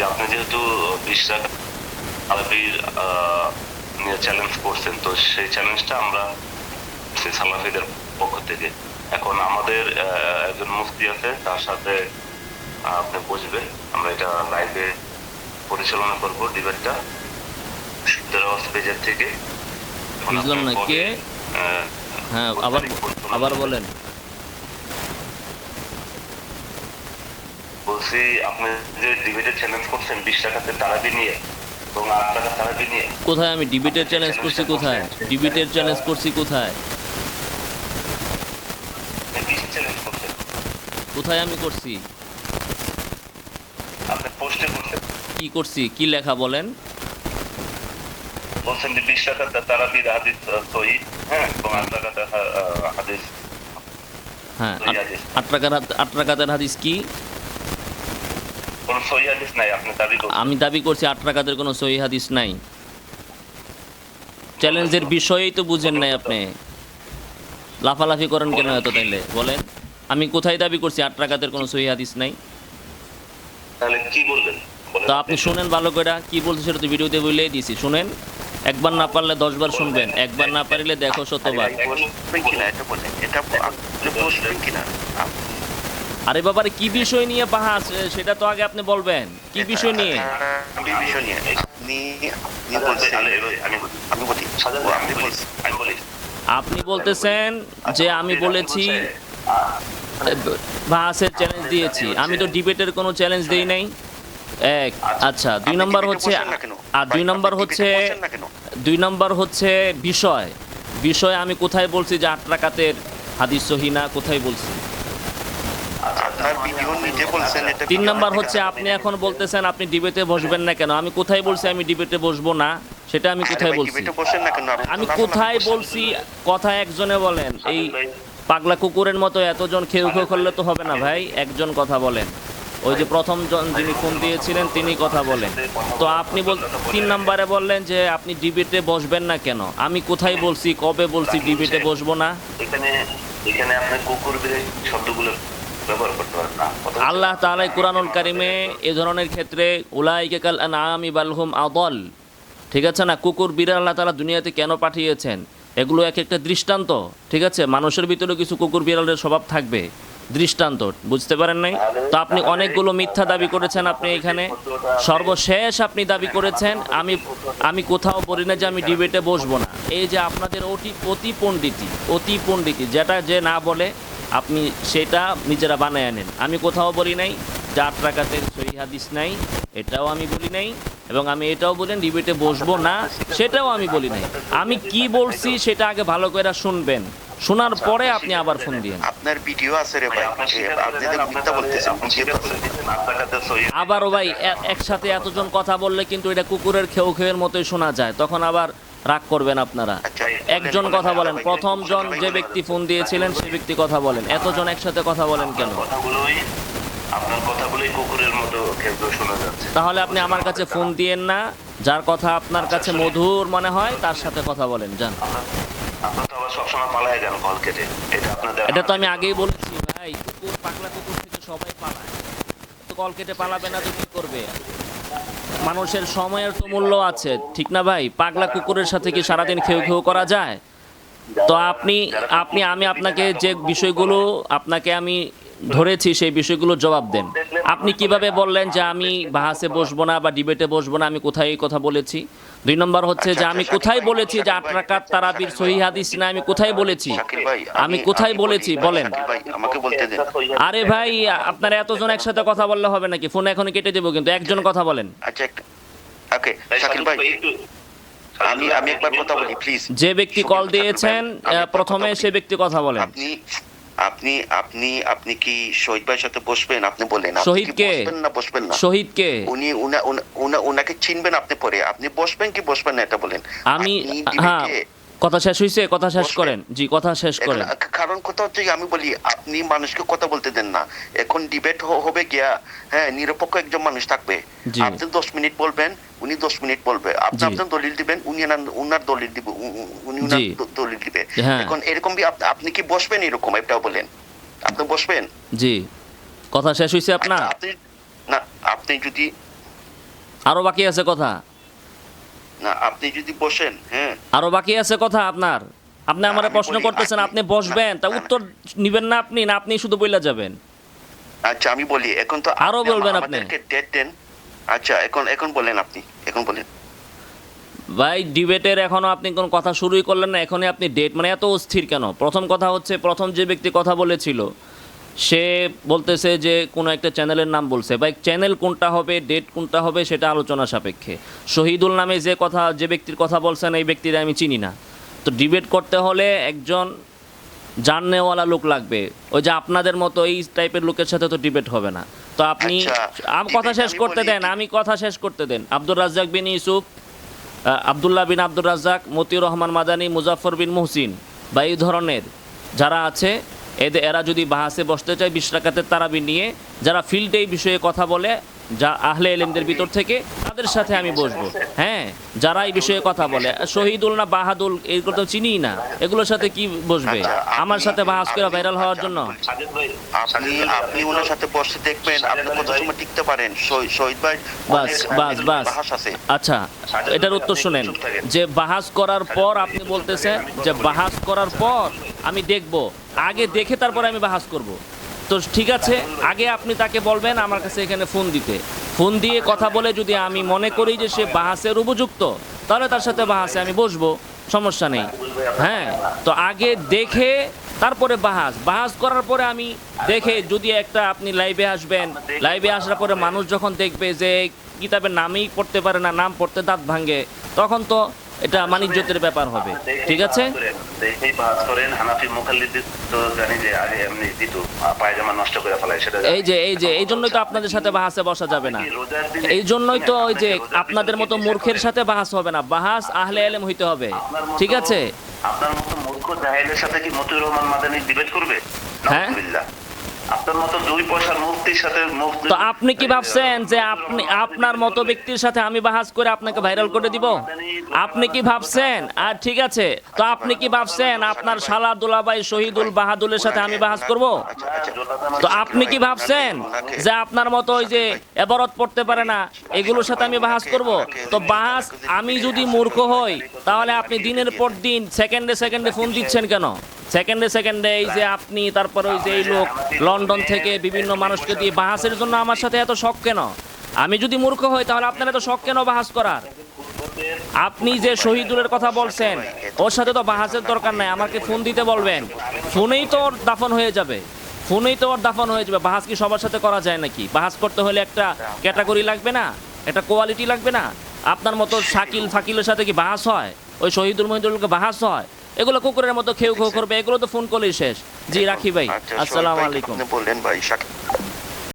আপনি যেহেতু 20 লাখ সালাফির নিয়ে চ্যালেঞ্জ করছেন, তো সেই চ্যালেঞ্জটা আমরা সালাফিদের পক্ষ থেকে এখন আমাদের একজন মুফতি আছে, তার সাথে আপনি বসবেন, আমরা এটা লাইভে পরিচালনা করব ডিবেটটা পেজের থেকে। বুঝলাম না কে? হ্যাঁ, আবার বলেন। বলছি আপনি যে ডিবেটের চ্যালেঞ্জ করছেন 20 টাকাতে তারাবি নিয়ে এবং 8 টাকা তারাবি নিয়ে, কোথায় আমি ডিবেটের চ্যালেঞ্জ করছি? কোথায় ডিবেটের চ্যালেঞ্জ করছি? কোথায় চ্যালেঞ্জ করছেন? কোথায় আমি করছি? আপনি পোস্টে করছেন। কি করছি? কি লেখা বলেন? বলছেন যে 20 টাকা তারাবির হাদিস সহিহ, হ্যাঁ, এবং 8 টাকা হাদিস, হ্যাঁ, 8 রাকাতের হাদিস কি? কোনো সহিহ হাদিস নাই, আপনি দাবি করছেন। আমি দাবি করছি 8 রাকাতের কোনো সহিহ হাদিস নাই। চ্যালেঞ্জের বিষয়ই তো বুঝেন নাই আপনি, লাফালাফি করেন কেন এত? তাইলে বলেন আমি কোথায় দাবি করছি 8 রাকাতের কোনো সহিহ হাদিস নাই? তাহলে কি বলবেন? তো আপনি শুনেন ভালো করে, কি বলছি সেটা তো ভিডিওতে বলেই দিছি। শুনেন, একবার না পারলে 10 বার শুনবেন, একবার না পারলে দেখো 100বার। আরে বাবারে, কি বিষয় নিয়ে বাহাস সেটা তো আগে আপনি বলবেন। কি বিষয় নিয়ে? আপনি বলতেছেন যে আমি বলেছি বাহাসের চ্যালেঞ্জ দিয়েছি, আমি তো ডিবেটের কোনো চ্যালেঞ্জ দেই নাই। এক, আচ্ছা, 2 নম্বর হচ্ছে, আর 2 নম্বর হচ্ছে বিষয় আমি কোথায় বলছি যে 8 রাকাতের হাদিস সহিহ না? কোথায় বলছি? 3 নম্বর হচ্ছে আপনি এখন বলতেছেন আপনি ডিবেটে বসবেন না কেন? আমি কোথায় বলছি আমি ডিবেটে বসবো না? সেটা আমি কোথায় বলছি? আমি কোথায় বলছি? কথা একজনে বলেন। এই পাগলা কুকুরের মতো এতজন খেউ খেউ করলে তো হবে না ভাই, একজন কথা বলেন। ওই যে প্রথম জন যিনি ফোন দিয়েছিলেন তিনি কথা বলেন। তো আপনি 3 নম্বরে বললেন যে আপনি ডিবেটে বসবেন না কেন? আমি কোথায় বলছি, কবে বলছি ডিবেটে বসবো না? এখানে আপনি কুকুর বিলে শব্দগুলো ব্যবহার করতে পারেন না। আল্লাহ তাআলা কুরআনুল কারিমে এ ধরনের ক্ষেত্রে উলাইকা কাল আনআমি বাল হুম আদাল, ঠিক আছে না? কুকুর বিড়াল আল্লাহ তাআলা দুনিয়াতে কেন পাঠিয়েছেন এগুলো এক একটা দৃষ্টান্ত, ঠিক আছে? মানুষের ভিতরে কিছু কুকুর বিড়ালের স্বভাব থাকবে, দৃষ্টান্ত। বুঝতে পারেন নাই? তো আপনি অনেকগুলো মিথ্যা দাবি করেছেন। আপনি এখানে সর্বশেষ আপনি দাবি করেছেন আমি কোথাও বলি না যে আমি ডিবেটে বসবো না। এই যে আপনাদের অতি পণ্ডিতি যেটা যে না বলে আপনি সেটা নিজেরা বানায় আনেন। আমি কোথাও বলি নাই যে 8 রাকাতের সহিহ হাদিস নাই, এটাও আমি বলি নাই। এবং আমি এটাও বলেন ডিবেটে বসবো না, সেটাও আমি বলি নাই। আমি কি বলছি সেটা আগে ভালো করে শুনবেন, শোনার পরে আপনি আবার ফোন দিয়েন। আপনার ভিডিও আছে রে ভাই, আপনি যে মিথ্যা বলতেছেন। আবারও ভাই একসাথে এতজন কথা বললে কিন্তু এটা কুকুরের খেউ খেউয়ের মতোই শোনা যায়, তখন আবার রাগ করবেন আপনারা। একজন কথা বলেন, প্রথম জন যে ব্যক্তি ফোন দিয়েছিলেন সেই ব্যক্তি কথা বলেন। এতজন একসাথে কথা বলেন কেন? আপনার কথাগুলোই কুকুরের মতো খেউ খেউ শোনা যাচ্ছে। তাহলে আপনি আমার কাছে ফোন দিয়েন না, যার কথা আপনার কাছে মধুর মনে হয় তার সাথে কথা বলেন, যান। আপনার তো আবার সবসময় পালায় যান কল কেটে, এটা তো আমি আগেই বলেছি ভাই, কুকুর পাগলা কুকুর থেকে সবাই পালায়, তো কল কেটে পালাবে না তো কি করবে? মানুষের সময়ের তো মূল্য আছে, ঠিক না ভাই? পাগলা কুকুরের সাথে কি সারাদিন খেউ খেউ করা যায়? তো আমি আপনাকে যে বিষয়গুলো আপনাকে আমি ধরেছি সেই বিষয়গুলো জবাব দেন। আপনি কিভাবে বললেন যে আমি বাহাসে বসবো না বা ডিবেটে বসবো না? আমি কোথায় এই কথা বলেছি? 2 নম্বর হচ্ছে যে আমি কোথায় বলেছি যে 8 রাকাত তারাবির সহিহ হাদিস না? আমি কোথায় বলেছি? আমি কোথায় বলেছি বলেন? আমাকে বলতে দেন। আরে ভাই, আপনারা এতজন একসাথে কথা বললে হবে নাকি? ফোন এখন কেটে দেবো, কিন্তু একজন কথা বলেন। আচ্ছা, ওকে শাকিল ভাই, আমি একবার কথা বলি প্লিজ। যে ব্যক্তি কল দিয়েছেন প্রথমে সেই ব্যক্তি কথা বলেন। আপনি আপনি আপনি কি শহীদ ভাইয়ের সাথে বসবেন? আপনি বলেন শহীদ কে? বসবেন না? শহীদ কে? উনাকে চিনবেন আপনি? পরে আপনি বসবেন কি বসবেন না এটা বলেন। আমি হ্যাঁ, কথা শেষ হইছে? কথা শেষ করেন। জি, কথা শেষ করেন। কারণ কথা হচ্ছে আমি বলি আপনি মানুষকে কথা বলতে দেন না। এখন ডিবেট হবে গিয়া, হ্যাঁ, নিরপেক্ষ একজন মানুষ থাকবে। আপনি 10 মিনিট বলবেন, উনি 10 মিনিট বলবে। আপনি আপনার দলিল দিবেন, উনার দলিল দিবে, উনি উনার দলিল দিবে। এখন এরকম আপনি কি বসবেন এরকম? এটাও বলেন, আপনি বসবেন? জি, কথা শেষ হইছে আপনার? আপনি না, আপনি যদি আরো বাকি আছে কথা? না, আপনি যদি বসেন, হ্যাঁ, আরো বাকি আছে কথা আপনার? আপনি আমারে আমি প্রশ্ন বলি, করতেছেন, আপনি বসবেন, তা না, উত্তর নিবেন না আপনি, না আপনি শুধু বইলা যাবেন? আচ্ছা আমি বলি, এখন তো আরো বলবেন আপনি? আমাদেরকে ডেট দেন। আচ্ছা এখন বলেন, আপনি এখন বলেন। ভাই ডিবেটের এখনো আপনি কোন কথা শুরুই করলেন না, এখনই আপনি ডেট, মানে এত অস্থির কেন? প্রথম কথা হচ্ছে, প্রথম যে ব্যক্তি কথা বলেছিল সে বলতেছে যে কোনো একটা চ্যানেলের নাম বলছে। ভাই চ্যানেল কোনটা হবে, ডেট কোনটা হবে, সেটা আলোচনা সাপেক্ষে। শহীদুল নামে যে ব্যক্তির কথা বলছেন, এই ব্যক্তির আমি চিনি না। তো ডিবেট করতে হলে একজন জাননেওয়ালা লোক লাগবে। ওই যে আপনাদের মতো এই টাইপের লোকের সাথে তো ডিবেট হবে না। তো আপনি কথা শেষ করতে দেন, আমি কথা শেষ করতে দেন। আব্দুর রাজ্জাক বিন ইউসুফ, আবদুল্লাহ বিন আব্দুর রাজ্জাক, মতিউর রহমান মাদানী, মুজাফফর বিন মুহসিন বা এই ধরনের যারা আছে, এরা যদি বাহাসে বসতে চায় 20 রাকাতের তারাবি নিয়ে, যারা ফিল্ডে এই বিষয়ে কথা বলে, যা আহলে ইলমদের ভিতর থেকে, তাদের সাথে আমি বসবো। হ্যাঁ, যারা এই বিষয়ে কথা বলে, শহীদুল না বাহাদুল এগুলো তো চিনি না, এগুলোর সাথে কি বসবে আমার সাথে বাহাস করে ভাইরাল হওয়ার জন্য? আপনি ওনার সাথে বসে দেখবেন, আপনি কত সময় টিকতে পারেন। শহীদ ভাই বাস আছে। আচ্ছা, এটার উত্তর শুনেন, যে বাহাস করার পর আপনি বলতেছেন যে বাহাস করার পর আমি দেখব, আগে দেখে তারপরে আমি বাহাস করব। তো ঠিক আছে, আগে আপনি তাকে বলবেন আমার কাছে এখানে ফোন দিয়ে কথা বলে, যদি আমি মনে করি যে সে বাহাসের উপযুক্ত, তাহলে তার সাথে বাহাসে আমি বসবো, সমস্যা নেই। হ্যাঁ, তো আগে দেখে তারপরে বাহাস করার পরে আমি দেখে, যদি একটা আপনি লাইভে আসবেন, লাইভে আসার পরে মানুষ যখন দেখবে যে কিতাবের নামই পড়তে পারে না, নাম পড়তে দাঁত ভাঙে, তখন তো এটা মানিজ্যতের ব্যাপার হবে। ঠিক আছে, এই জন্যই তো আপনাদের সাথে বাহাসে বসা যাবে না। এই জন্যই তো ওই যে আপনাদের মতো মূর্খের সাথে বাহাস হবে না, বাহাস আহলে ইলম হইতে হবে। ঠিক আছে, আপনার মতো মূর্খ জাহেলের সাথে কি মতিউর রহমান মাদানী ডিবেট করবে? হ্যাঁ, আপনার মতো দুই পয়সার মুফতির সাথে তো আপনি কি ভাবছেন যে আপনার মতো ব্যক্তির সাথে আমি বাহাস করে আপনাকে ভাইরাল করে দিব? আপনি কি ভাবছেন? আর ঠিক আছে, তো আপনি কি ভাবছেন আপনার শালা দুলাভাই শহীদুল বাহাদুলের সাথে আমি বাহাস করব? তো আপনি কি ভাবছেন যে আপনার মতো ওই যে এবারত পড়তে পারে না, এগুলোর সাথে আমি বাহাস করব? তো বাহাস, আমি যদি মূর্খ হই, তাহলে আপনি দিনের পর দিন সেকেন্ডে ফোন দিচ্ছেন কেন? সেকেন্ডে এই যে আপনি, তারপর ওই যে এই লোক লন্ডন থেকে বিভিন্ন মানুষকে দিয়ে বাহাসের জন্য আমার সাথে এত শখ কেন? আমি যদি মূর্খ হই, তাহলে আপনার এত শখ কেন বাহাস করার? আপনি যে শহীদুলের কথা বলছেন, ওর সাথে তো বাহাসের দরকার নাই, আমাকে ফোন দিতে বলবেন, ফোনেই তো ওর দাফন হয়ে যাবে। বাহাস কি সবার সাথে করা যায় নাকি? বাহাস করতে হলে একটা ক্যাটাগরি লাগবে না, একটা কোয়ালিটি লাগবে না? আপনার মতো শাকিল ফাকিলের সাথে কি বাহাস হয়? ওই শহীদুল মহিদুলকে বাহাস হয়? এগুলো কুকুরের মতো খেউ করবে, এগুলো তো ফোন করলেই শেষ। জি রাখি ভাই, আসসালামু আলাইকুম। বললেন ভাই